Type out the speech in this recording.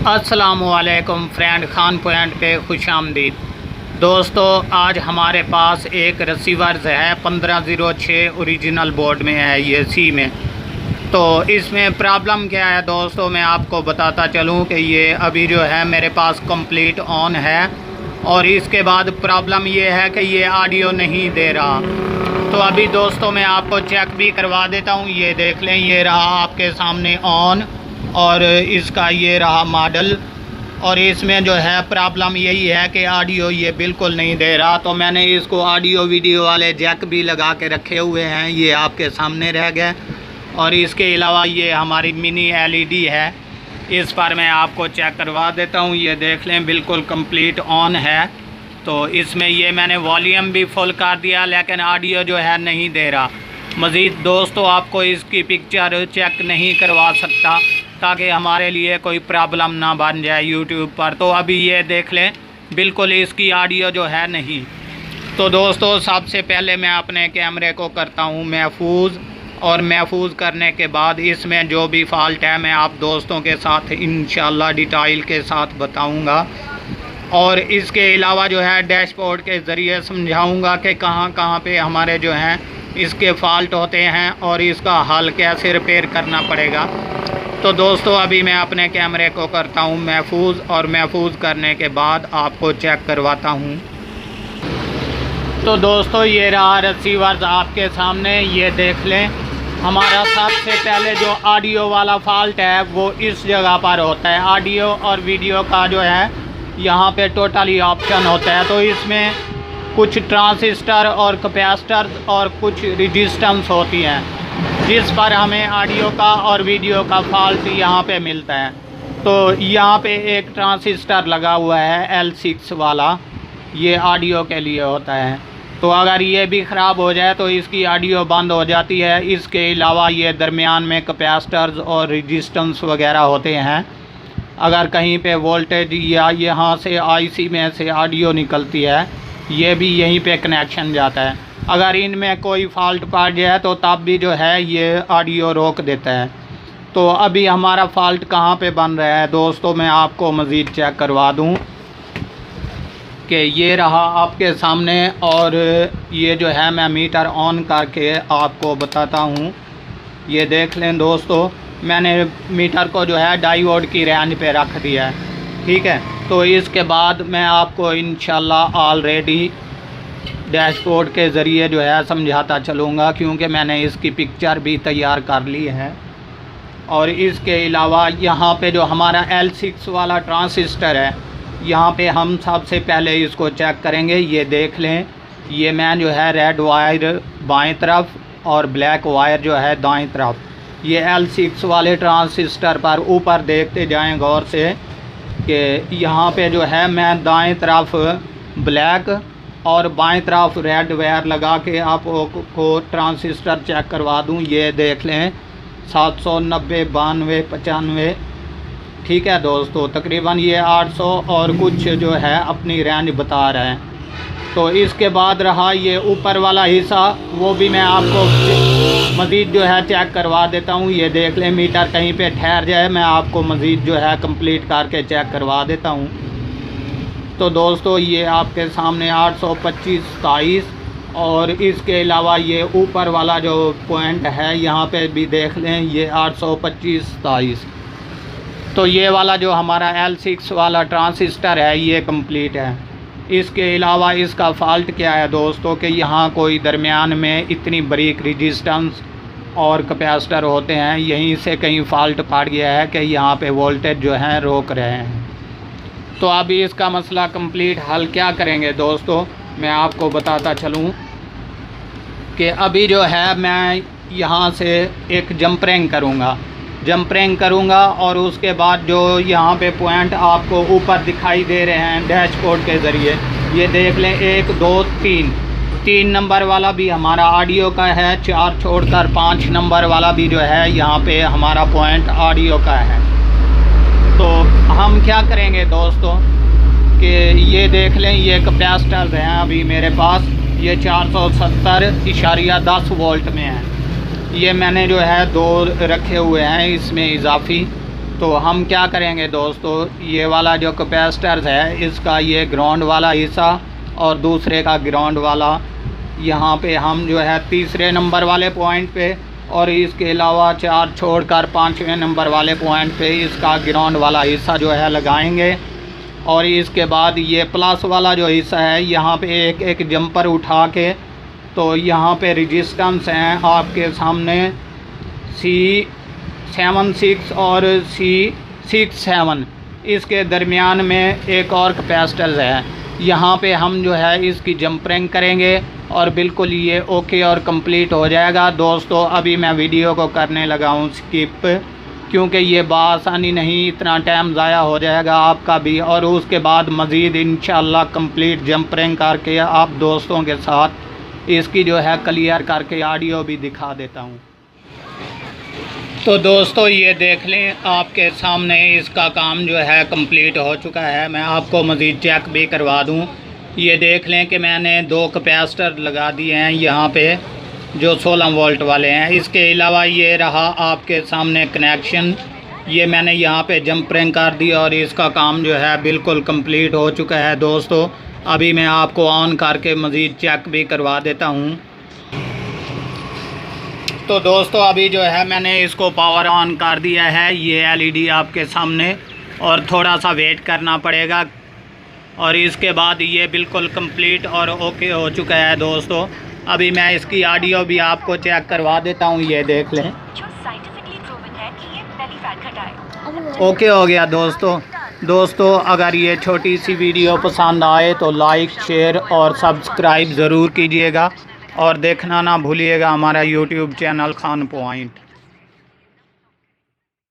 अस्सलामुअलैकुम friend, Khan point पे खुश आमदीद। दोस्तों, आज हमारे पास एक रिसीवर्स है 1506 ओरिजिनल बोर्ड में है, ये सी में। तो इसमें प्रॉब्लम क्या है दोस्तों, मैं आपको बताता चलूँ कि ये अभी जो है मेरे पास कंप्लीट ऑन है और इसके बाद प्रॉब्लम ये है कि ये ऑडियो नहीं दे रहा। तो अभी दोस्तों मैं आपको चेक भी करवा देता हूँ। ये देख लें, ये रहा आपके सामने ऑन और इसका ये रहा मॉडल। और इसमें जो है प्रॉब्लम यही है कि ऑडियो ये बिल्कुल नहीं दे रहा। तो मैंने इसको ऑडियो वीडियो वाले जैक भी लगा के रखे हुए हैं, ये आपके सामने रह गए। और इसके अलावा ये हमारी मिनी एलईडी है, इस पर मैं आपको चेक करवा देता हूँ। ये देख लें, बिल्कुल कंप्लीट ऑन है। तो इसमें ये मैंने वॉल्यूम भी फुल कर दिया, लेकिन ऑडियो जो है नहीं दे रहा। मज़ीद दोस्तों आपको इसकी पिक्चर चेक नहीं करवा सकता ताकि हमारे लिए कोई प्रॉब्लम ना बन जाए यूट्यूब पर। तो अभी ये देख लें, बिल्कुल इसकी ऑडियो जो है नहीं। तो दोस्तों सबसे पहले मैं अपने कैमरे को करता हूँ महफूज, और महफूज करने के बाद इसमें जो भी फॉल्ट है मैं आप दोस्तों के साथ इंशाल्लाह डिटेल के साथ बताऊँगा। और इसके अलावा जो है डैशबोर्ड के ज़रिए समझाऊँगा कि कहाँ कहाँ पे हमारे जो हैं इसके फॉल्ट होते हैं और इसका हल कैसे रिपेयर करना पड़ेगा। तो दोस्तों अभी मैं अपने कैमरे को करता हूँ महफूज, और महफूज करने के बाद आपको चेक करवाता हूँ। तो दोस्तों ये रहा रिसीवर्स आपके सामने, ये देख लें। हमारा सबसे पहले जो ऑडियो वाला फॉल्ट है वो इस जगह पर होता है। ऑडियो और वीडियो का जो है यहाँ पे टोटली ऑप्शन होता है। तो इसमें कुछ ट्रांजिस्टर और कैपेसिटर और कुछ रेजिस्टेंस होती हैं, जिस पर हमें ऑडियो का और वीडियो का फॉल्ट यहाँ पे मिलता है। तो यहाँ पे एक ट्रांजिस्टर लगा हुआ है L6 वाला, ये ऑडियो के लिए होता है। तो अगर ये भी ख़राब हो जाए तो इसकी ऑडियो बंद हो जाती है। इसके अलावा ये दरमियान में कैपेसिटर्स और रेजिस्टेंस वगैरह होते हैं। अगर कहीं पे वोल्टेज या यहाँ से आईसी में से ऑडियो निकलती है, ये भी यहीं पे कनेक्शन जाता है। अगर इनमें कोई फॉल्ट पड़ जाए तो तब भी जो है ये ऑडियो रोक देता है। तो अभी हमारा फॉल्ट कहाँ पे बन रहा है दोस्तों, मैं आपको मज़ीद चेक करवा दूँ कि ये रहा आपके सामने। और ये जो है मैं मीटर ऑन करके आपको बताता हूँ। ये देख लें दोस्तों, मैंने मीटर को जो है डायोड की रेंज पे रख दिया है, ठीक है। तो इसके बाद मैं आपको इंशाल्लाह ऑलरेडी डैशबोर्ड के ज़रिए जो है समझाता चलूँगा, क्योंकि मैंने इसकी पिक्चर भी तैयार कर ली है। और इसके अलावा यहाँ पे जो हमारा L6 वाला ट्रांजिस्टर है, यहाँ पे हम सबसे पहले इसको चेक करेंगे। ये देख लें, ये मैं जो है रेड वायर बाएं तरफ और ब्लैक वायर जो है दाएं तरफ, ये L6 वाले ट्रांजिस्टर पर ऊपर देखते जाएं गौर से कि यहाँ पे जो है मैं दाएं तरफ ब्लैक और बाएं तरफ रेड वायर लगा के आपको ट्रांजिस्टर चेक करवा दूँ। ये देख लें 790, 92, 95, ठीक है दोस्तों। तकरीबन ये 800 और कुछ जो है अपनी रेंज बता रहे हैं। तो इसके बाद रहा ये ऊपर वाला हिस्सा, वो भी मैं आपको मज़ीद जो है चेक करवा देता हूँ। ये देख लें, मीटर कहीं पे ठहर जाए मैं आपको मज़ीद जो है कंप्लीट करके चेक करवा देता हूँ। तो दोस्तों ये आपके सामने 825, 27 और इसके अलावा ये ऊपर वाला जो पॉइंट है यहाँ पे भी देख लें, ये 825, 27। तो ये वाला जो हमारा L6 वाला ट्रांजिस्टर है ये कंप्लीट है। इसके अलावा इसका फॉल्ट क्या है दोस्तों कि यहाँ कोई दरमियान में इतनी बारीक रेजिस्टेंस और कैपेसिटर होते हैं, यहीं से कहीं फॉल्ट पड़ गया है कि यहाँ पे वोल्टेज जो है रोक रहे हैं। तो अभी इसका मसला कंप्लीट हल क्या करेंगे दोस्तों, मैं आपको बताता चलूँ कि अभी जो है मैं यहाँ से एक जंपरिंग करूँगा और उसके बाद जो यहाँ पे पॉइंट आपको ऊपर दिखाई दे रहे हैं डैशबोर्ड के ज़रिए, ये देख लें 1, 2, 3 नंबर वाला भी हमारा ऑडियो का है, 4 छोड़कर 5 नंबर वाला भी जो है यहाँ पे हमारा पॉइंट ऑडियो का है। तो हम क्या करेंगे दोस्तों कि ये देख लें, ये कैपेसिटर्स हैं अभी मेरे पास, ये 470.10 वोल्ट में है। ये मैंने जो है 2 रखे हुए हैं इसमें इजाफी, तो हम क्या करेंगे दोस्तों, ये वाला जो कैपेसिटर है इसका ये ग्राउंड वाला हिस्सा और दूसरे का ग्राउंड वाला यहाँ पे हम जो है तीसरे नंबर वाले पॉइंट पे और इसके अलावा 4 छोड़कर 5वें नंबर वाले पॉइंट पे इसका ग्राउंड वाला हिस्सा जो है लगाएंगे। और इसके बाद ये प्लस वाला जो हिस्सा है यहाँ पे एक जंपर उठा के, तो यहाँ पे रेजिस्टेंस हैं आपके सामने C76 और C67, इसके दरमियान में एक और कैपेसिटर है। यहाँ पे हम जो है इसकी जंपरिंग करेंगे और बिल्कुल ये ओके और कंप्लीट हो जाएगा। दोस्तों अभी मैं वीडियो को करने लगा हूँ स्किप, क्योंकि ये बासानी नहीं, इतना टाइम ज़ाया हो जाएगा आपका भी। और उसके बाद मज़ीद इंशाल्लाह कंप्लीट जंपरिंग करके आप दोस्तों के साथ इसकी जो है क्लियर करके ऑडियो भी दिखा देता हूँ। तो दोस्तों ये देख लें आपके सामने इसका काम जो है कंप्लीट हो चुका है। मैं आपको मज़ीद चेक भी करवा दूं। ये देख लें कि मैंने 2 कैपेसिटर लगा दिए हैं यहाँ पे जो 16 वोल्ट वाले हैं। इसके अलावा ये रहा आपके सामने कनेक्शन, ये मैंने यहाँ पे जंपरिंग कर दी और इसका काम जो है बिल्कुल कंप्लीट हो चुका है। दोस्तों अभी मैं आपको ऑन करके मज़ीद चेक भी करवा देता हूँ। तो दोस्तों अभी जो है मैंने इसको पावर ऑन कर दिया है, ये एलईडी आपके सामने, और थोड़ा सा वेट करना पड़ेगा और इसके बाद ये बिल्कुल कंप्लीट और ओके हो चुका है। दोस्तों अभी मैं इसकी ऑडियो भी आपको चेक करवा देता हूँ, ये देख लें। ओके हो गया दोस्तों अगर ये छोटी सी वीडियो पसंद आए तो लाइक शेयर और सब्सक्राइब ज़रूर कीजिएगा और देखना ना भूलिएगा हमारा यूट्यूब चैनल खान पॉइंट।